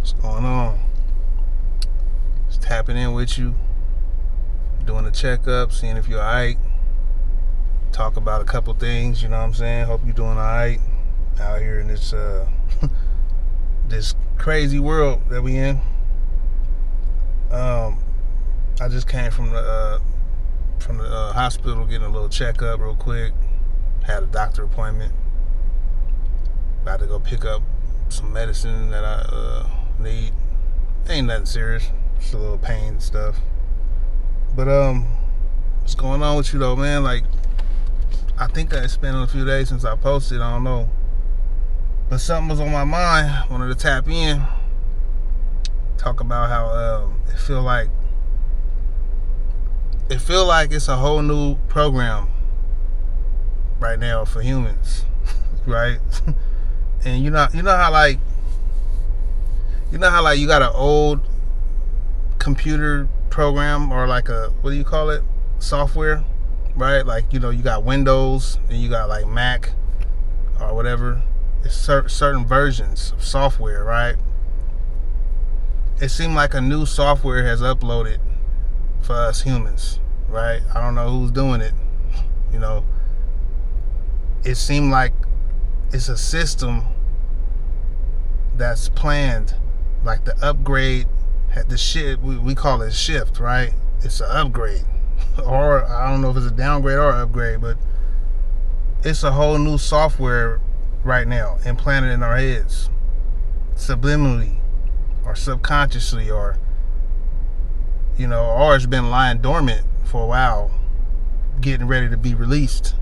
What's going on? Just tapping in with you, doing a checkup, seeing if you're alright. Talk about a couple things, you know what I'm saying? Hope you're doing alright out here in this this crazy world that we in. I just came from the hospital getting a little checkup real quick. Had a doctor appointment. About to go pick up some medicine that I need. Ain't nothing serious. Just a little pain and stuff. But what's going on with you though, man? Like, I think it's been a few days since I posted. I don't know, but something was on my mind. Wanted to tap in, talk about how it feel like it's a whole new program right now for humans, right? And you know how like you got an old computer program or like a, what do you call it, software, right? Like, you got Windows and you got like Mac or whatever. It's certain versions of software, right? It seemed like a new software has uploaded for us humans, right? I don't know who's doing it. It seemed like it's a system that's planned, like the upgrade, the shit, we call it shift, right? It's an upgrade. Or I don't know if it's a downgrade or upgrade, but it's a whole new software right now implanted in our heads, subliminally or subconsciously, or or it's been lying dormant for a while, getting ready to be released.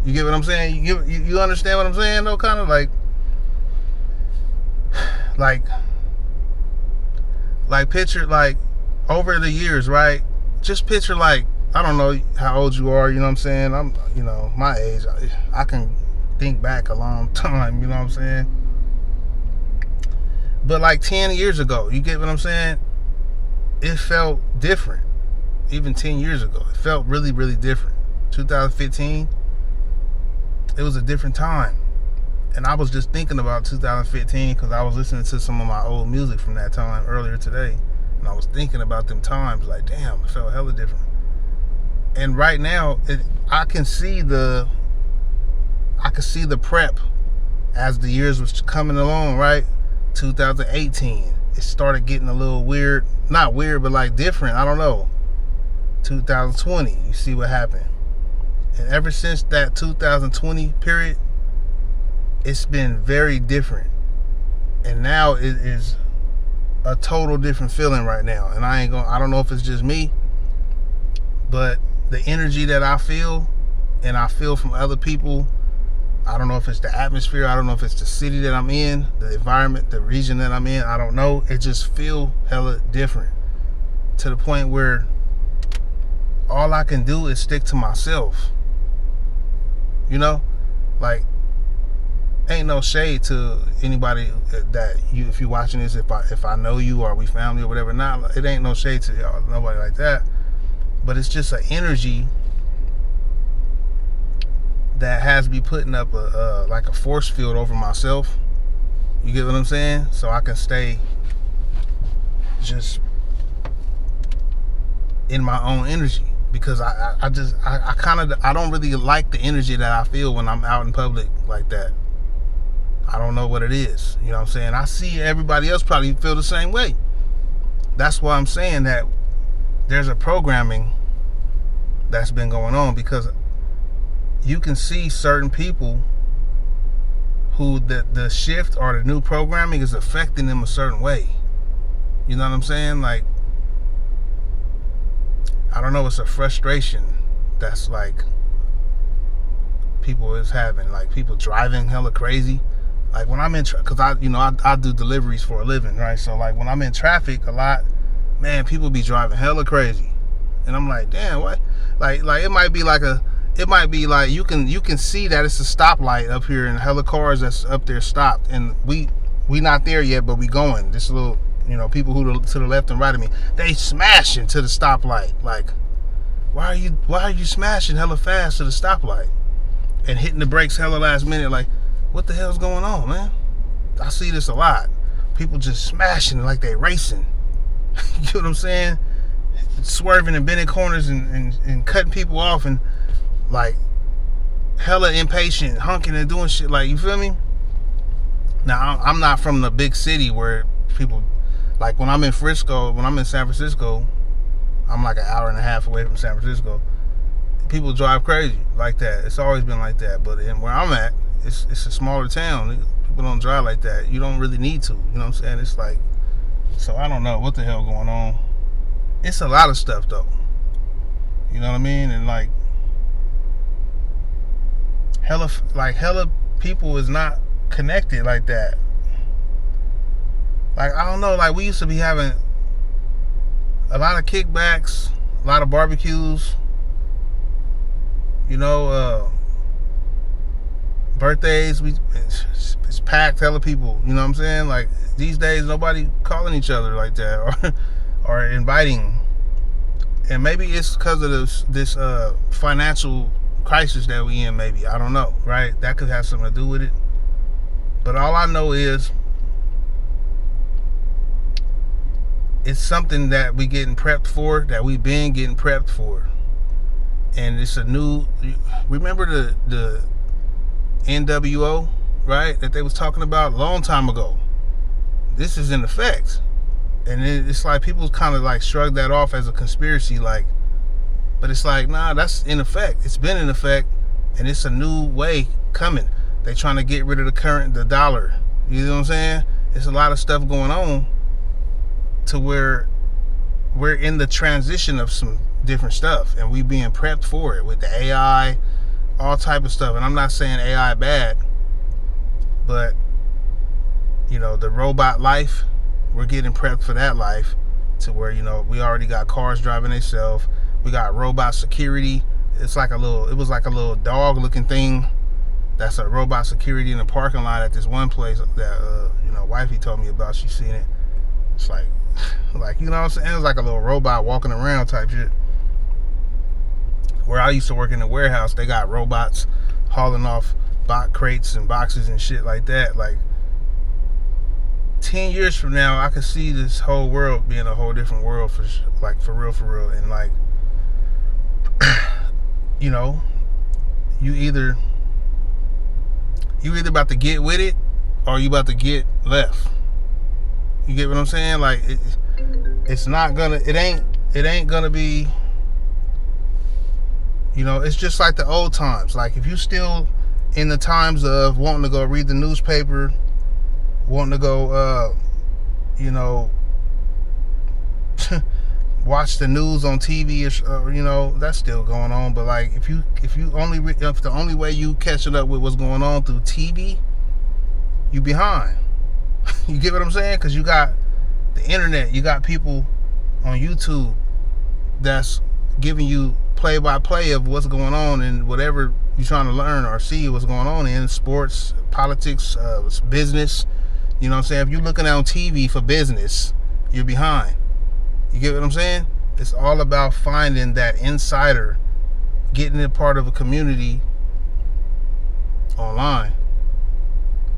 You get what I'm saying? You understand what I'm saying though? Kind of like picture, like, over the years, right? Just picture, like, I don't know how old you are, you know what I'm saying? I'm, my age. I can think back a long time, you know what I'm saying? But like 10 years ago, you get what I'm saying? It felt different. Even 10 years ago, it felt really, really different. 2015, it was a different time. And I was just thinking about 2015 because I was listening to some of my old music from that time earlier today. And I was thinking about them times, like, damn, it felt hella different. And right now, I can see the prep as the years was coming along, right? 2018, it started getting a little weird. Not weird, but like different. I don't know. 2020, you see what happened. And ever since that 2020 period, it's been very different. And now it is a total different feeling right now. And I don't know if it's just me, but the energy that I feel, and I feel from other people, I don't know if it's the atmosphere, I don't know if it's the city that I'm in, the environment, the region that I'm in, I don't know. It just feel hella different, to the point where all I can do is stick to myself. Like, ain't no shade to anybody that if you watching this, if I know you or we family or whatever. Not, it ain't no shade to y'all, nobody like that. But it's just an energy that has me putting up like a force field over myself. You get what I'm saying? So I can stay just in my own energy, because I don't really like the energy that I feel when I'm out in public like that. I don't know what it is. You know what I'm saying? I see everybody else probably feel the same way. That's why I'm saying that there's a programming that's been going on, because you can see certain people who the shift or the new programming is affecting them a certain way. You know what I'm saying? Like, I don't know, it's a frustration that's like people is having, like people driving hella crazy. Like when I'm in, because I do deliveries for a living, right? So like when I'm in traffic a lot, man, people be driving hella crazy, and I'm like, damn, what? Like it might be like you can see that it's a stoplight up here, and hella cars that's up there stopped, and we not there yet, but we going. This little, people who to the left and right of me, they smashing to the stoplight. Like, why are you smashing hella fast to the stoplight and hitting the brakes hella last minute? Like, what the hell's going on, man? I see this a lot. People just smashing like they racing. You know what I'm saying? Swerving and bending corners and cutting people off and like hella impatient, honking and doing shit. Like, you feel me? Now, I'm not from the big city where people, like when I'm in San Francisco, I'm like an hour and a half away from San Francisco. People drive crazy like that. It's always been like that. But where I'm at, it's a smaller town. People don't drive like that. You don't really need to. You know what I'm saying? It's like, so I don't know what the hell going on. It's a lot of stuff though. You know what I mean? And like hella people is not connected like that. Like, I don't know, like we used to be having a lot of kickbacks, a lot of barbecues, you know, birthdays, it's packed, hella people, you know what I'm saying? Like, these days nobody calling each other like that or inviting. And maybe it's because of this financial crisis that we in, maybe. I don't know, right? That could have something to do with it. But all I know is it's something that we getting prepped for, that we've been getting prepped for. And it's a new, remember the NWO, right? That they was talking about a long time ago. This is in effect. And it's like people kind of like shrug that off as a conspiracy, like, but it's like, nah, that's in effect. It's been in effect, and it's a new way coming. They trying to get rid of the dollar. You know what I'm saying? There's a lot of stuff going on to where we're in the transition of some different stuff, and we being prepped for it with the AI, all type of stuff. And I'm not saying AI bad, but you know, the robot life, we're getting prepped for that life to where, you know, we already got cars driving themselves. We got robot security. It was like a little dog looking thing. That's a robot security in the parking lot at this one place that, you know, wifey told me about. She seen it. It's like, you know what I'm saying? It was like a little robot walking around type shit. Where I used to work in the warehouse, they got robots hauling off box crates and boxes and shit like that. Like, 10 years from now, I could see this whole world being a whole different world for real. And like, you know, you either about to get with it or you about to get left. You get what I'm saying? Like, it ain't gonna be, you know, it's just like the old times. Like, if you still in the times of wanting to go read the newspaper, wanting to go, you know, watch the news on TV, or, you know, that's still going on. But like, if the only way you catching up with what's going on through TV, you behind. You get what I'm saying? Because you got the internet, you got people on YouTube that's giving you play-by-play of what's going on and whatever you're trying to learn or see what's going on in sports, politics, business. You know what I'm saying? If you're looking on TV for business, you're behind. You get what I'm saying? It's all about finding that insider, getting a part of a community online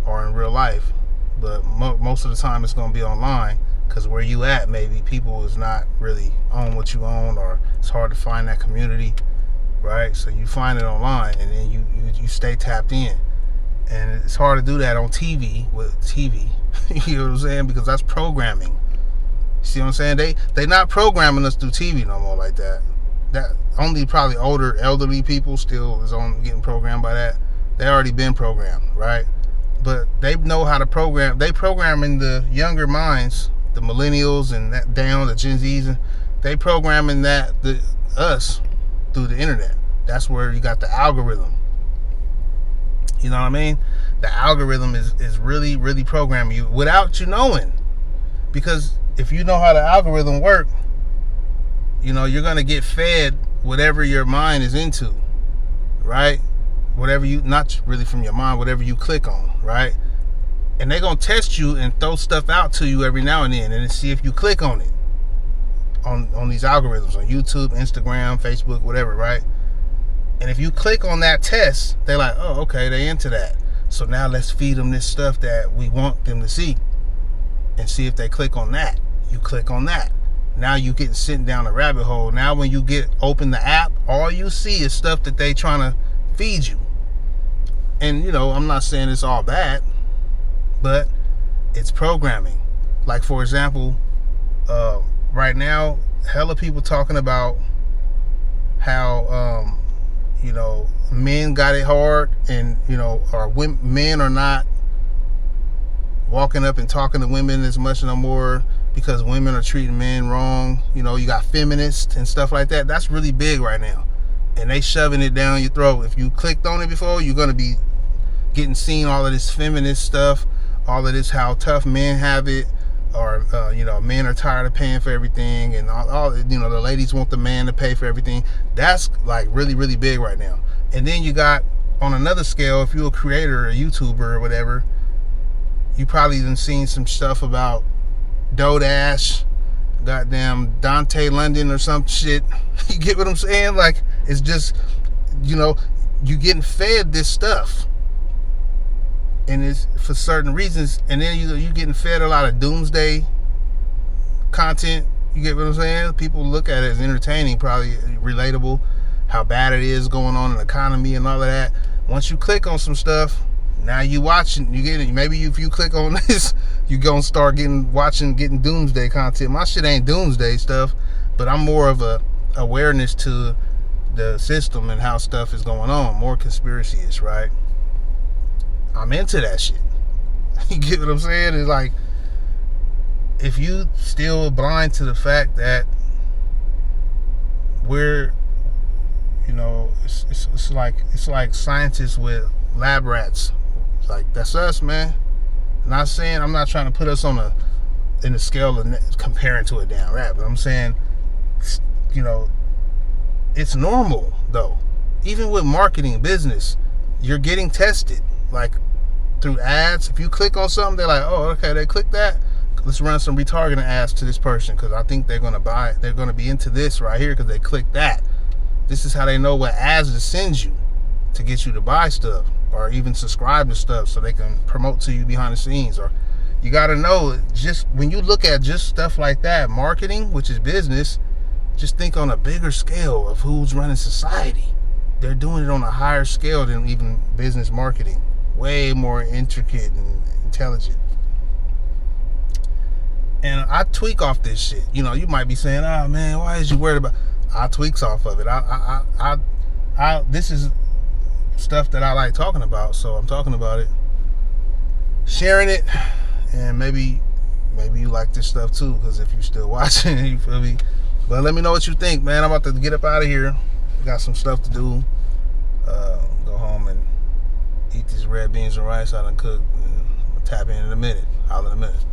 or in real life. But most of the time it's going to be online, because where you at, maybe people is not really on what you own, or it's hard to find that community, right? So you find it online, and then you stay tapped in. And it's hard to do that on TV with TV. You know what I'm saying? Because that's programming. See what I'm saying? They not programming us through TV no more like that. That only probably older, elderly people still is on getting programmed by that. They already been programmed, right? But they know how to program. They programming the younger minds, the millennials and that down, the Gen Zs, and they programming us through the internet. That's where you got the algorithm. You know what I mean? The algorithm is really, really programming you without you knowing. Because if you know how the algorithm work, you know, you're going to get fed whatever your mind is into, right? Whatever you, not really from your mind, whatever you click on, right? And they're going to test you and throw stuff out to you every now and then and see if you click on it. On these algorithms, on YouTube, Instagram, Facebook, whatever, right? And if you click on that test, they're like, oh, okay, they into that. So now let's feed them this stuff that we want them to see. and see if they click on that. You click on that. Now you get sitting down a rabbit hole. Now when you open the app, all you see is stuff that they trying to feed you. And I'm not saying it's all bad, but it's programming. Like, for example, right now, hella people talking about how men got it hard, and or men are not walking up and talking to women as much no more because women are treating men wrong. You got feminists and stuff like that. That's really big right now, and they shoving it down your throat. If you clicked on it before, you're gonna be seen all of this feminist stuff, all of this how tough men have it, or men are tired of paying for everything, and all the ladies want the man to pay for everything. That's like really, really big right now. And then you got, on another scale, if you're a creator or a YouTuber or whatever, you probably done seen some stuff about Dodash, goddamn Dante London or some shit. You get what I'm saying? Like, it's just, you getting fed this stuff, and it's for certain reasons. And then you getting fed a lot of doomsday content. You get what I'm saying? People look at it as entertaining, probably relatable, how bad it is going on in the economy and all of that. Once you click on some stuff, now you watching, you get it. Maybe if you click on this, you gonna start getting doomsday content. My shit ain't doomsday stuff, but I'm more of a awareness to the system and how stuff is going on. More conspiracy-ish, right? I'm into that shit. You get what I'm saying? It's like, if you still blind to the fact that we're, it's like scientists with lab rats. It's like, that's us, man. Not saying, I'm not trying to put us in the scale of comparing to a damn rat, but I'm saying, it's normal though. Even with marketing, business, you're getting tested, like through ads. If you click on something, they're like, oh, okay, they click that, let's run some retargeting ads to this person because I think they're going to buy it. They're going to be into this right here because they click that. This is how they know what ads to send you to get you to buy stuff or even subscribe to stuff so they can promote to you behind the scenes. Or you got to know, just when you look at just stuff like that, marketing, which is business, just think on a bigger scale of who's running society. They're doing it on a higher scale than even business marketing. Way more intricate and intelligent. And I tweak off this shit. You might be saying, oh man, why is you worried about? I tweaks off of it. This is stuff that I like talking about, so I'm talking about it, sharing it, and maybe you like this stuff too, because if you're still watching, you feel me? But let me know what you think, man. I'm about to get up out of here. We got some stuff to do. Go home and eat these red beans and rice I done cooked. Tap in a minute. Holler in a minute.